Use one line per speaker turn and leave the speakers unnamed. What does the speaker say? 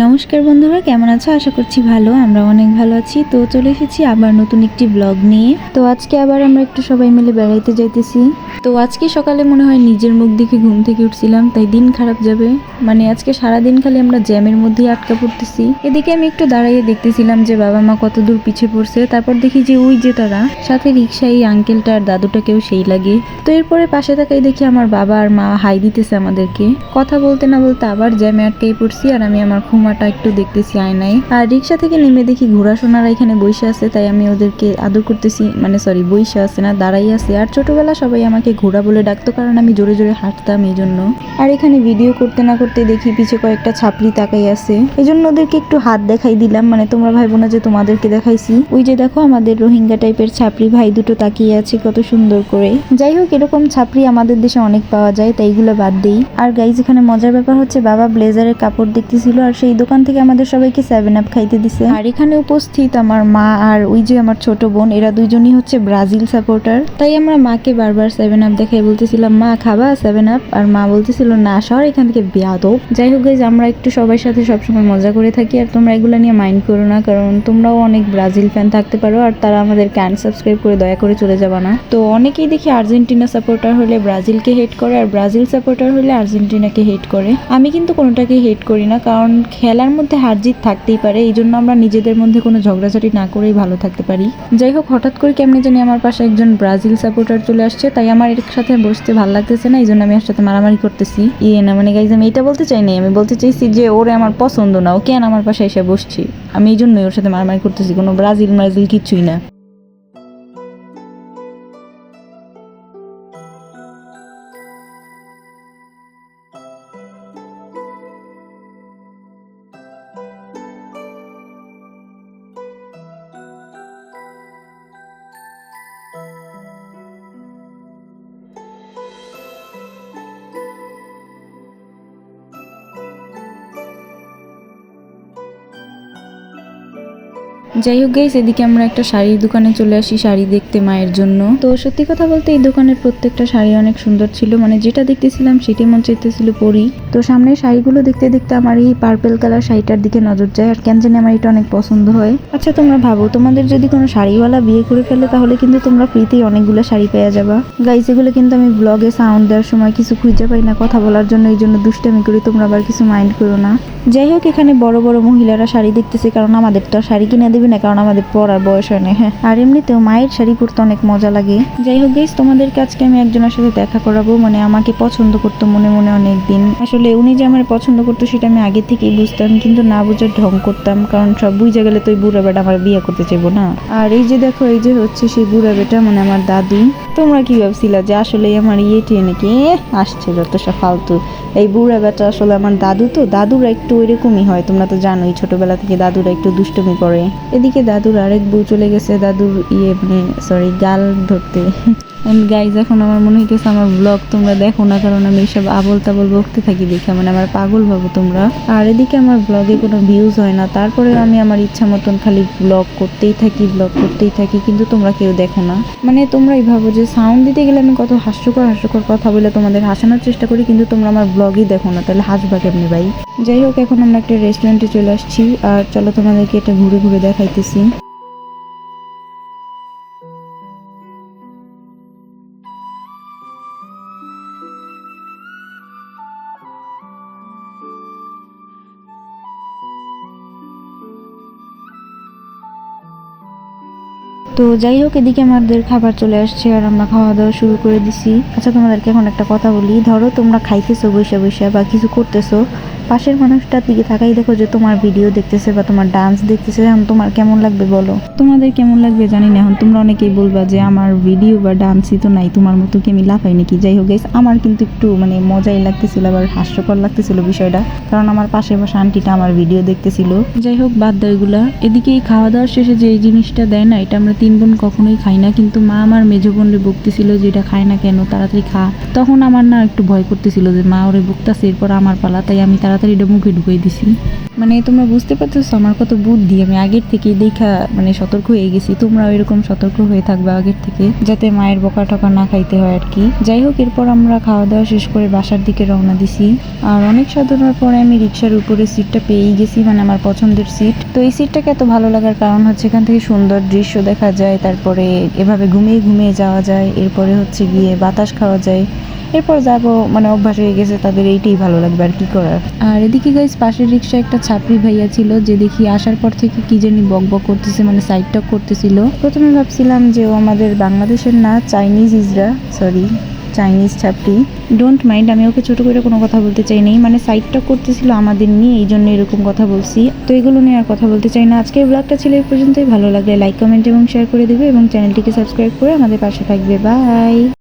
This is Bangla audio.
নমস্কার বন্ধুরা, কেমন আছো? আশা করছি ভালো। আমরা অনেক ভালো আছি। তো চলে এসেছি আবার নতুন একটি ব্লগ নিয়ে। তো আজকে আবার আমরা একটু সবাই মিলে বেড়াইতে যাইতেছি। তো আজকে সকালে মনে হয় নিজের মুখ দেখে ঘুম থেকে উঠছিলাম, তাই দিন খারাপ যাবে। মানে আজকে সারাদিন খালি আমরা জ্যামের মধ্যেই আটকা পড়তেছি। এদিকে আমি একটু দাঁড়াইয়ে দেখতেছিলাম যে বাবা মা কত দূর পিছিয়ে পড়ছে। তারপর দেখি যে ওই যে তারা সাথে রিক্সায় এই আঙ্কেলটা আর দাদুটাকেও সেই লাগে। তো এরপরে পাশে তাকাই দেখি আমার বাবা আর মা হাই দিতেছে আমাদেরকে। কথা বলতে না বলতে আবার জ্যামে আটকাই পড়ছি, আর আমি আমার ঘুমাটা একটু দেখতেছি আয়নায়। আর রিক্সা থেকে নেমে দেখি ঘোড়া সোনারা এখানে বসে আছে, তাই আমি ওদেরকে আদর করতেছি। মানে সরি, বসে আছে না, দাঁড়াই আছে। আর ছোটবেলা সবাই আমাকে ঘোড়া বলে ডাকতো, কারণ আমি জোরে জোরে হাঁটতাম এই জন্য। আর এখানে ভিডিও করতে না করতে দেখি পিছে কয়েকটা ছাপড়ি তাকাই আছে, এই জন্য ওদেরকে একটু হাত দেখাই দিলাম। মানে তোমরা ভাইবো না যে তোমাদেরকে দেখাইছি। ওই যে দেখো আমাদের রোহিঙ্গা টাইপের ছাপড়ি ভাই দুটো তাকিয়ে আছে কত সুন্দর করে। যাই হোক, এরকম ছাপড়ি আমাদের দেশে অনেক পাওয়া যায়, তাই এগুলো বাদ দেই। আর গাইজ, এখানে মজার ব্যাপার হচ্ছে বাবা ব্লেজারের কাপড় দেখতেছিল, আর সেই দোকান থেকে আমাদের সবাইকে 7 আপ খাইতে দিছে। আর এখানে উপস্থিত আমার মা আর ওই যে আমার ছোট বোন, এরা দুইজনই হচ্ছে ব্রাজিল সাপোর্টার। তাই আমরা মাকে বারবার 7 আপ দেখাই বলতেছিলাম, মা খাবা 7 আপ? আর মা বলতেছিল না, সর এখান থেকে বেয়াদব। যাই হোক গাইজ, আমরা একটু সবার সাথে সবসময় মজা করে থাকি, আর তোমরা এগুলো নিয়ে মাইন্ড করো না, কারণ তোমরাও অনেক ব্রাজিল ফ্যান থাকতে পারো, আর তারা আমাদেরকে আনসাবস্ক্রাইব করে দয়া করে চলে যাবা না। তো অনেকেই দেখি আর্জেন্টিনা সাপোর্টার হলে ব্রাজিলকে হেট করে, আর ব্রাজিল সাপোর্টার হলে আর্জেন্টিনাকে হেট করে। আমি কিন্তু কোনোটাকে হেট করি না, কারণ খেলার মধ্যে হার জিত থাকতেই পারে, এই জন্য আমরা নিজেদের মধ্যে কোনো ঝগড়াঝাটি না করেই ভালো থাকতে পারি। যাই হোক, হঠাৎ করে কেমনি জানি আমার পাশে একজন ব্রাজিল সাপোর্টার চলে আসছে, তাই আমার এর সাথে বসতে ভালো লাগতেছে না, এই জন্য আমি এর সাথে মারামারি করতেছি। না মানে গাইজ, আমি এটা বলতে চাইনি, আমি বলতে চাইছি যে ওরে আমার পছন্দ না, ও কেন আমার পাশে এসে বসছি, আমি এই জন্যই ওর সাথে মারামারি করতেছি। কোনো ব্রাজিল কিছুই না। যাই হোক গাইস, এদিকে আমরা একটা শাড়ির দোকানে চলে আসি শাড়ি দেখতে মায়ের জন্য। তো সত্যি কথা বলতে এই দোকানের প্রত্যেকটা শাড়ি অনেক সুন্দর ছিল, মানে যেটা দেখতেছিলাম সেটাই মন চাইতেছিল পরি। তো সামনের শাড়িগুলো দেখতে দেখতে আমার এই পার্পেল কালার শাড়িটার দিকে নজর যায়, আর কেন জানি আমার এটা অনেক পছন্দ হয়। আচ্ছা তোমরা ভাবো, তোমাদের যদি কোনো শাড়িওয়ালা বিয়ে করে ফেলে, তাহলে কিন্তু তোমরা ফ্রিতেই অনেকগুলো শাড়ি পেয়ে যাবা। গাইস, এগুলো কিন্তু আমি ব্লগে সাউন্ড দেওয়ার সময় কিছু খুঁজে পাই না কথা বলার জন্য, এই জন্য দুষ্টামি করি, তোমরা আবার কিছু মাইন্ড করো না। যাই হোক, এখানে বড় বড় মহিলারা শাড়ি দেখতেছে, কারণ আমাদের তো শাড়ি কিনে দেবে না, কারণ আমাদের পরার বয়স হয় না। হ্যাঁ, আর এমনিতেও মায়ের শাড়ি পরতে অনেক মজা লাগে। যাই হোক গাইস, তোমাদেরকে আজকে আমি একজনের সাথে দেখা করাবো, মানে আমাকে পছন্দ করতো মনে মনে অনেক দিন। আসলে উনি যে আমার পছন্দ করতো সেটা আমি আগে থেকেই বুঝতাম, কিন্তু না বুঝার ঢং করতাম, কারণ সব বুঝে গেলে তো ওই বুড়া বেটা আমার বিয়ে করতে চাইবো না। আর এই যে দেখো, এই যে হচ্ছে সেই বুড়া বেটা, মানে আমার দাদু। তোমরা কি ভাবছিলা যে আসলে আমার ইয়েটি নাকি আসছে যত সব ফালতু? এই বুড়া বেটা আসলে আমার দাদু। তো দাদুরা একটু ওইরকমই হয়, তোমরা তো জানোই ছোটবেলা থেকে দাদুরা একটু দুষ্টুমি করে। এদিকে দাদুর আরেক বউ চলে গেছে দাদুর মানে সরি গাল ধরতে। গাইজ, এখন আমার মনে হইতেছে আমার ব্লগ তোমরা দেখো না, কারণ আমি এইসব আবল তাবল বকতে থাকি দেখে, মানে আমার পাগল ভাবো তোমরা। আর এদিকে আমার ব্লগে কোনো ভিউজ হয় না, তারপরে আমি আমার ইচ্ছা মতন খালি ব্লগ করতেই থাকি, কিন্তু তোমরা কেউ দেখো না। মানে তোমরাই ভাবো যে সাউন্ড দিতে গেলে আমি কত হাস্যকর কথা বলে তোমাদের হাসানোর চেষ্টা করি, কিন্তু তোমরা আমার ব্লগই দেখো না, তাহলে হাসবা কেমনি ভাই? যাই হোক, এখন আমরা একটা রেস্টুরেন্টে চলে আসছি, আর চলো তোমাদেরকে এটা ঘুরে ঘুরে দেখাইতেছি। তো যাই হোক, এদিকে আমাদের খাবার চলে আসছে, আর আমরা খাওয়া দাওয়া শুরু করে দিছি। আচ্ছা তোমাদেরকে এখন একটা কথা বলি, ধরো তোমরা খাইতেছো বসে বা কিছু করতেছো, পাশের মানুষটার দিকে তাকাই দেখো যে তোমার ভিডিও দেখতেছে বা তোমার ডান্স দেখতেছে, এখন তোমার কেমন লাগবে বলো? তোমাদের কেমন লাগবে জানি না। এখন তোমরা অনেকেই বলবা যে আমার ভিডিও বা ডান্সই তো নাই, তোমার মতো কি আমি লাফাই নাকি? যাই হোক গাইস, আমার কিন্তু একটু মানে মজাই লাগতেছিল, আবার হাস্যকর লাগতেছিল বিষয়টা, কারণ আমার পাশে বসে আন্টিটা আমার ভিডিও দেখতেছিল। যাই হোক, বাদ দাও এগুলা। এদিকে এই খাওয়া দাওয়ার শেষে যে এই জিনিসটা দেয় না, এটা আমরা 3 বোন কখনোই খাই না, কিন্তু মা আমার মেজো বোনরে বকতেছিল যে এটা খায় না কেন, তাড়াতাড়ি খা। তখন আমার না একটু ভয় করতেছিল যে মা ওরে বকতাছে, এরপর আমার পালা, তাই আমি তাড়াতাড়ি এটা মুখে ঢুকিয়ে দিছি। মানে তোমরা বুঝতে পারতেছো আমার কত বুদ্ধি, আমি আগের থেকে দেখা মানে সতর্ক হয়ে গেছি। তোমরাও এরকম সতর্ক হয়ে থাকবে আগের থেকে, যাতে মায়ের বকা টকা না খাইতে হয় আর কি। যাই হোক, এরপর আমরা খাওয়া দাওয়া শেষ করে বাসার দিকে রওনা দিছি। আর অনেক সাধনার পরে আমি রিক্সার উপরে সিটটা পেয়েই গেছি, মানে আমার পছন্দের সিট। তো এই সিটটাকে এত ভালো লাগার কারণ হচ্ছে এখান থেকে সুন্দর দৃশ্য দেখা যায়, তারপরে এভাবে ঘুমিয়ে ঘুমিয়ে যাওয়া যায়, এরপরে হচ্ছে গিয়ে বাতাস খাওয়া যায়। এরপর যাবো, মানে অভ্যাস হয়ে গেছে, তাদের এইটাই ভালো লাগবে আর কি করার। আর এদিকে গাইস পাশের রিক্সা একটা ছাপড়ি ভাইয়া ছিল, যে দেখি আসার পর থেকে কি জানি বক বক করতেছে, মানে সাইড টক করতেছিল। প্রথমে ভাবছিলাম যে ও আমাদের বাংলাদেশের না, চাইনিজ ইজরা, সরি চাইনিজ ছাপড়ি। ডোন্ট মাইন্ড, আমি ওকে ছোট করে কোনো কথা বলতে চাই নাই, মানে সাইডটা করতেছিল আমাদের নিয়ে, এই জন্য এরকম কথা বলছি। তো এগুলো নিয়ে আর কথা বলতে চাই না। আজকের ব্লগটা ছিল এই পর্যন্তই। ভালো লাগলে লাইক কমেন্ট এবং শেয়ার করে দেবে, এবং চ্যানেলটিকে সাবস্ক্রাইব করে আমাদের পাশে থাকবে। বাই।